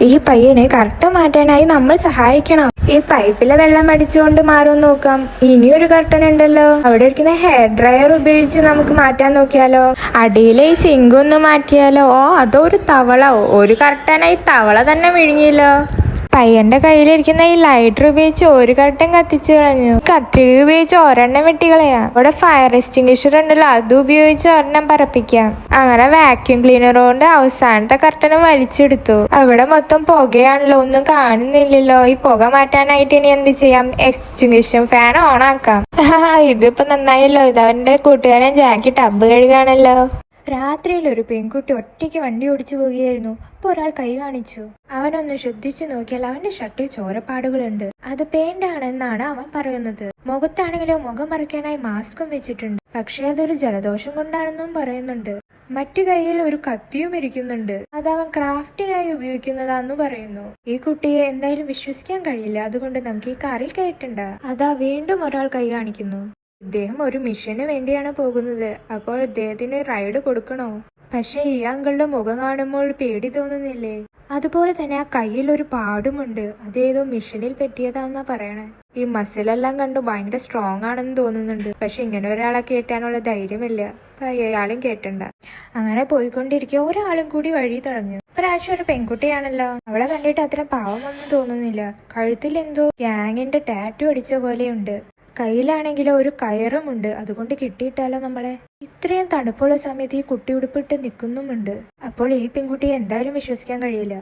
ഈ പയ്യനെ കറക്റ്റ് മാറ്റാനായി നമ്മൾ സഹായിക്കണം. ഈ പൈപ്പിലെ വെള്ളം അടിച്ചുകൊണ്ട് മാറും നോക്കാം. ഇനിയൊരു കർട്ടൻ ഉണ്ടല്ലോ, അവിടെ ഇരിക്കുന്ന ഹെയർ ഡ്രയർ ഉപയോഗിച്ച് നമുക്ക് മാറ്റാൻ നോക്കിയാലോ. അടിയിലെ ഈ സിങ്ക് ഒന്ന് മാറ്റിയാലോ. ഓ അതോ ഒരു തവള, ഒരു കർട്ടനായി തവള തന്നെ വിഴുങ്ങിയല്ലോ. പയ്യന്റെ കയ്യിലിരിക്കുന്ന ഈ ലൈറ്റർ ഉപയോഗിച്ച് ഒരു കർട്ടൻ കത്തിച്ചു കളഞ്ഞു. കത്രിക ഉപയോഗിച്ച് ഒരെണ്ണം വെട്ടിക്കളയാം. അവിടെ ഫയർ എക്സ്റ്റിംഗ്വിഷർ ഉണ്ടല്ലോ, അത് ഉപയോഗിച്ച് ഒരെണ്ണം പറപ്പിക്കാം. അങ്ങനെ വാക്യൂം ക്ലീനർ കൊണ്ട് അവസാനത്തെ കർട്ടനും വലിച്ചെടുത്തു. അവിടെ മൊത്തം പുകയാണല്ലോ, ഒന്നും കാണുന്നില്ലല്ലോ. ഈ പുക മാറ്റാനായിട്ട് ഇനി എന്ത് ചെയ്യാം? എക്സ്റ്റിംഗ്വിഷൻ ഫാൻ ഓൺ ആക്കാം. ഇതിപ്പോ നന്നായല്ലോ. ഇതവന്റെ കൂട്ടുകാരൻ ജാക്കി ടബ് കഴുകാണല്ലോ. രാത്രിയിൽ ഒരു പെൺകുട്ടി ഒറ്റയ്ക്ക് വണ്ടി ഓടിച്ചു പോവുകയായിരുന്നു. അപ്പോൾ ഒരാൾ കൈ കാണിച്ചു. അവനൊന്ന് ശ്രദ്ധിച്ചു നോക്കിയാൽ അവന്റെ ഷർട്ടിൽ ചോരപ്പാടുകളുണ്ട്. അത് പെയിന്റ് ആണെന്നാണ് അവൻ പറയുന്നത്. മുഖത്താണെങ്കിലോ മുഖം മറയ്ക്കാനായി മാസ്കും വെച്ചിട്ടുണ്ട്. പക്ഷെ അതൊരു ജലദോഷം കൊണ്ടാണെന്നും പറയുന്നുണ്ട്. മറ്റു കൈയിൽ ഒരു കത്തിയും ഇരിക്കുന്നുണ്ട്. അത് അവൻ ക്രാഫ്റ്റിനായി ഉപയോഗിക്കുന്നതാന്ന് പറയുന്നു. ഈ കുട്ടിയെ എന്തായാലും വിശ്വസിക്കാൻ കഴിയില്ല, അതുകൊണ്ട് നമുക്ക് ഈ കാറിൽ കയറ്റണ്ട. അതാ വീണ്ടും ഒരാൾ കൈ കാണിക്കുന്നു. ഇദ്ദേഹം ഒരു മിഷന് വേണ്ടിയാണ് പോകുന്നത്. അപ്പോൾ ഇദ്ദേഹത്തിന് റൈഡ് കൊടുക്കണോ? പക്ഷെ ഈ അങ്കിളുടെ മുഖം കാണുമ്പോൾ പേടി തോന്നുന്നില്ലേ? അതുപോലെ തന്നെ ആ കയ്യിൽ ഒരു പാടുമുണ്ട്. അതേതോ മിഷനിൽ പറ്റിയതാന്നാ പറയണേ. ഈ മസിലെല്ലാം കണ്ടു ഭയങ്കര സ്ട്രോങ് ആണെന്ന് തോന്നുന്നുണ്ട്. പക്ഷെ ഇങ്ങനെ ഒരാളെ കേട്ടാനുള്ള ധൈര്യമില്ല. അയാളും കേട്ടണ്ട. അങ്ങനെ പോയിക്കൊണ്ടിരിക്കുക ഒരാളും കൂടി വഴി തടഞ്ഞു. പ്രാവശ്യം ഒരു പെൺകുട്ടിയാണല്ലോ. അവളെ കണ്ടിട്ട് അത്ര പാവമൊന്നും തോന്നുന്നില്ല. കഴുത്തിൽ എന്തോ ഗ്യാങ്ങിന്റെ ടാറ്റു അടിച്ച പോലെയുണ്ട്. കയ്യിലാണെങ്കിലോ ഒരു കയറുമുണ്ട്. അതുകൊണ്ട് കിട്ടിയിട്ടാലോ നമ്മളെ. ഇത്രയും തണുപ്പുള്ള സമയത്ത് ഈ കുട്ടി ഉടുപ്പിട്ട് നിൽക്കുന്നുമുണ്ട്. അപ്പോൾ ഈ പെൺകുട്ടിയെ എന്തായാലും വിശ്വസിക്കാൻ കഴിയില്ല.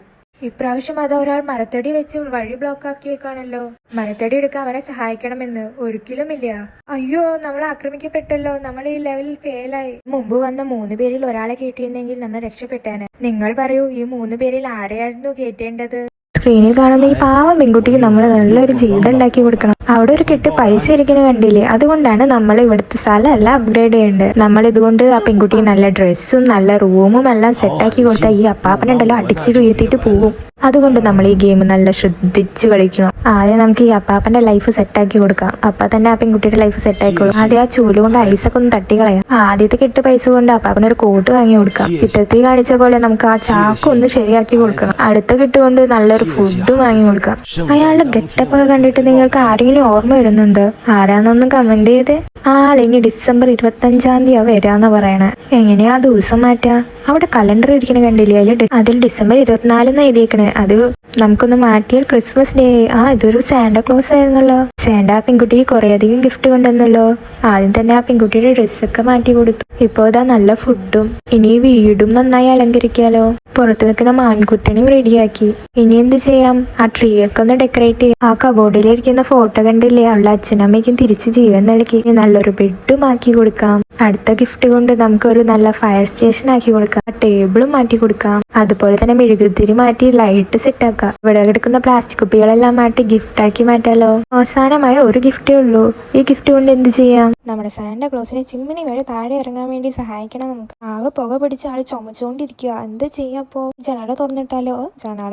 ഇപ്രാവശ്യം അത് ഒരാൾ മരത്തടി വെച്ച് വഴി ബ്ലോക്ക് ആക്കി വെക്കാണല്ലോ. മരത്തടി എടുക്കാൻ അവനെ സഹായിക്കണമെന്ന് ഒരിക്കലുമില്ല. അയ്യോ, നമ്മൾ ആക്രമിക്കപ്പെട്ടല്ലോ. നമ്മൾ ഈ ലെവലിൽ ഫെയിലായി. മുമ്പ് വന്ന 3 പേരിൽ ഒരാളെ കേട്ടിരുന്നെങ്കിൽ നമ്മൾ രക്ഷപ്പെട്ടേനെ. നിങ്ങൾ പറയൂ, ഈ 3 പേരിൽ ആരെയായിരുന്നു കേട്ടേണ്ടത്? സ്ക്രീനിൽ കാണുന്ന ഈ പാവം പെൺകുട്ടിക്ക് നമ്മൾ നല്ലൊരു ജീവിതം ഉണ്ടാക്കി കൊടുക്കണം. അവിടെ ഒരു കെട്ട് പൈസ ഇരിക്കുന്നത് കണ്ടില്ലേ? അതുകൊണ്ടാണ് നമ്മൾ ഇവിടുത്തെ സ്ഥലമല്ല അപ്ഗ്രേഡ് ചെയ്യേണ്ടത്. നമ്മൾ ഇതുകൊണ്ട് ആ പെൺകുട്ടിക്ക് നല്ല ഡ്രസ്സും നല്ല റൂമും എല്ലാം സെറ്റാക്കി കൊടുത്താൽ ഈ അപ്പാപ്പനുണ്ടല്ലോ അടിച്ചു വീഴ്ത്തിയിട്ട് പോകും. അതുകൊണ്ട് നമ്മൾ ഈ ഗെയിം നല്ല ശ്രദ്ധിച്ച് കളിക്കണം. ആദ്യം നമുക്ക് ഈ അപ്പാപ്പന്റെ ലൈഫ് സെറ്റാക്കി കൊടുക്കാം. അപ്പ തന്നെ ആ പെൺകുട്ടിയുടെ ലൈഫ് സെറ്റായിക്കോളും. ആദ്യം ആ ചൂല് കൊണ്ട് ഐസൊക്കെ ഒന്ന് തട്ടി കളയാം. ആദ്യത്തെ കെട്ട് പൈസ കൊണ്ട് അപ്പാപ്പന് ഒരു കോട്ട് വാങ്ങി കൊടുക്കാം. ചിത്രത്തിൽ കാണിച്ച പോലെ നമുക്ക് ആ ചാക്ക് ഒന്ന് ശരിയാക്കി കൊടുക്കണം. അടുത്ത കെട്ട് കൊണ്ട് നല്ലൊരു ഫുഡ് വാങ്ങി കൊടുക്കാം. അയാളുടെ ഗെറ്റപ്പ് ഒക്കെ കണ്ടിട്ട് നിങ്ങൾക്ക് ആരെങ്കിലും ഓർമ്മ വരുന്നുണ്ടോ? ആരാന്നൊന്നും കമന്റ് ചെയ്തേ. ആളിനി ഡിസംബർ 25 വരാന്ന് പറയണേ. എങ്ങനെയാ ദിവസം മാറ്റാ? അവിടെ കലണ്ടർ ഇരിക്കണ കണ്ടില്ലേ? അതിൽ ഡിസംബർ 24 എഴുതിയേക്കണേ. അത് നമുക്കൊന്ന് മാറ്റിയാൽ ക്രിസ്മസ് ഡേ. ഇതൊരു സാന്റാ ക്ലോസ് ആയിരുന്നല്ലോ. സാന്റാ ആ പെൺകുട്ടിക്ക് കുറെ അധികം ഗിഫ്റ്റ് കൊണ്ടുവന്നല്ലോ. ആദ്യം തന്നെ ആ പെൺകുട്ടിയുടെ ഡ്രസ്സൊക്കെ മാറ്റി കൊടുത്തു. ഇപ്പൊ ഇതാ നല്ല ഫുഡും. ഇനി വീടും നന്നായി അലങ്കരിക്കാലോ. പുറത്ത് നിൽക്കുന്ന മാൻകുട്ടനെയും റെഡിയാക്കി. ഇനി എന്ത് ചെയ്യാം? ആ ട്രീ ഒക്കെ ഒന്ന് ഡെക്കറേറ്റ് ചെയ്യാം. ആ കബോർഡിലിരിക്കുന്ന ഫോട്ടോ കണ്ടില്ലേ? അവളുടെ അച്ഛനമ്മയ്ക്കും തിരിച്ച് ജീവൻ നൽകി. നല്ലൊരു ബെഡും ആക്കി കൊടുക്കാം. അടുത്ത ഗിഫ്റ്റ് കൊണ്ട് നമുക്ക് ഒരു നല്ല ഫയർ സ്റ്റേഷൻ ആക്കി കൊടുക്കാം. ടേബിളും മാറ്റി കൊടുക്കാം. അതുപോലെ തന്നെ മെഴുകുതിരി മാറ്റി ലൈറ്റ് സെറ്റ് ആക്കാം. ഇവിടെ കിടക്കുന്ന പ്ലാസ്റ്റിക് കുപ്പികളെല്ലാം മാറ്റി ഗിഫ്റ്റ് ആക്കി മാറ്റാലോ. അവസാനമായ ഒരു ഗിഫ്റ്റേ ഉള്ളൂ. ഈ ഗിഫ്റ്റ് കൊണ്ട് എന്ത് ചെയ്യാം? നമ്മുടെ സാന്റാ ക്ലോസിനെ ചിമ്മിനി വഴി താഴെ ഇറങ്ങാൻ വേണ്ടി സഹായിക്കണം നമുക്ക്. ആകെ പുക പിടിച്ച ആള് ചുമച്ചുകൊണ്ടിരിക്കുക. എന്ത് ചെയ്യാപ്പോ? ജനാല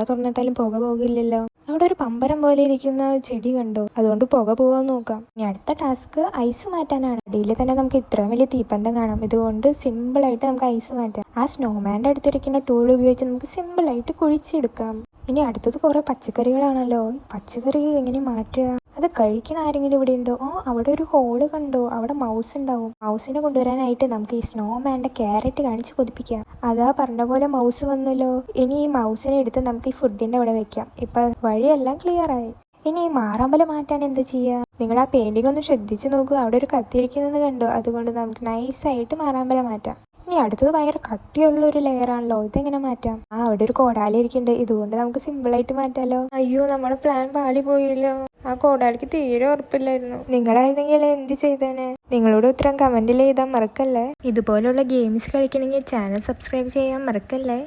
തുറന്നിട്ടാലും പുക പോകില്ലല്ലോ. അവിടെ ഒരു പമ്പരം പോലെ ഇരിക്കുന്ന ചെടി കണ്ടോ? അതുകൊണ്ട് പുക പോവാൻ നോക്കാം. ഇനി അടുത്ത ടാസ്ക് ഐസ് മാറ്റാനാണ്. അടിയിൽ തന്നെ നമുക്ക് ഇത്രയും വലിയ തീപ്പന്തം കാണാം. ഇതുകൊണ്ട് സിമ്പിൾ ആയിട്ട് നമുക്ക് ഐസ് മാറ്റാം. ആ സ്നോമാൻ്റെ അടുത്തിരിക്കുന്ന ടൂൾ ഉപയോഗിച്ച് നമുക്ക് സിമ്പിൾ ആയിട്ട് കുഴിച്ചെടുക്കാം. ഇനി അടുത്തത് കുറെ പച്ചക്കറികളാണല്ലോ. പച്ചക്കറി എങ്ങനെ മാറ്റുക? അത് കഴിക്കണ ആരെങ്കിലും ഇവിടെ ഉണ്ടോ? അവിടെ ഒരു ഹോള് കണ്ടോ? അവിടെ മൗസ് ഉണ്ടാവും. മൗസിനെ കൊണ്ടുവരാനായിട്ട് നമുക്ക് ഈ സ്നോമാൻ്റെ ക്യാരറ്റ് കാണിച്ച് കൊതിപ്പിക്കാം. അതാ പറഞ്ഞ പോലെ മൗസ് വന്നല്ലോ. ഇനി ഈ മൗസിനെ എടുത്ത് നമുക്ക് ഈ ഫുഡിന്റെ അവിടെ വെക്കാം. ഇപ്പൊ വഴിയെല്ലാം ക്ലിയർ ആയി. ഇനി ഈ മാറാമ്പലം മാറ്റാൻ എന്ത് ചെയ്യാ? നിങ്ങൾ ആ പെയിന്റിംഗ് ഒന്ന് ശ്രദ്ധിച്ചു നോക്കൂ. അവിടെ ഒരു കത്തിരിക്കുന്നത് കണ്ടോ? അതുകൊണ്ട് നമുക്ക് നൈസായിട്ട് മാറാമ്പലം മാറ്റാം. ഇനി അടുത്തത് ഭയങ്കര കട്ടിയുള്ള ഒരു ലെയർ ആണല്ലോ. ഇതെങ്ങനെ മാറ്റാം? അവിടെ ഒരു കോടാലി ഇരിക്കുന്നുണ്ട്. ഇതുകൊണ്ട് നമുക്ക് സിമ്പിൾ ആയിട്ട് മാറ്റാലോ. അയ്യോ, നമ്മുടെ പ്ലാൻ പാളി പോയല്ലോ. ആ കോടാലിക്ക് തീരെ ഉറപ്പില്ലായിരുന്നു. നിങ്ങളായിരുന്നെങ്കിൽ എന്ത് ചെയ്തേനെ? നിങ്ങളോട് ഉത്തരം കമന്റിൽ എഴുതാൻ മറക്കല്ലേ. ഇതുപോലുള്ള ഗെയിംസ് കളിക്കണമെങ്കിൽ ചാനൽ സബ്സ്ക്രൈബ് ചെയ്യാൻ മറക്കല്ലേ.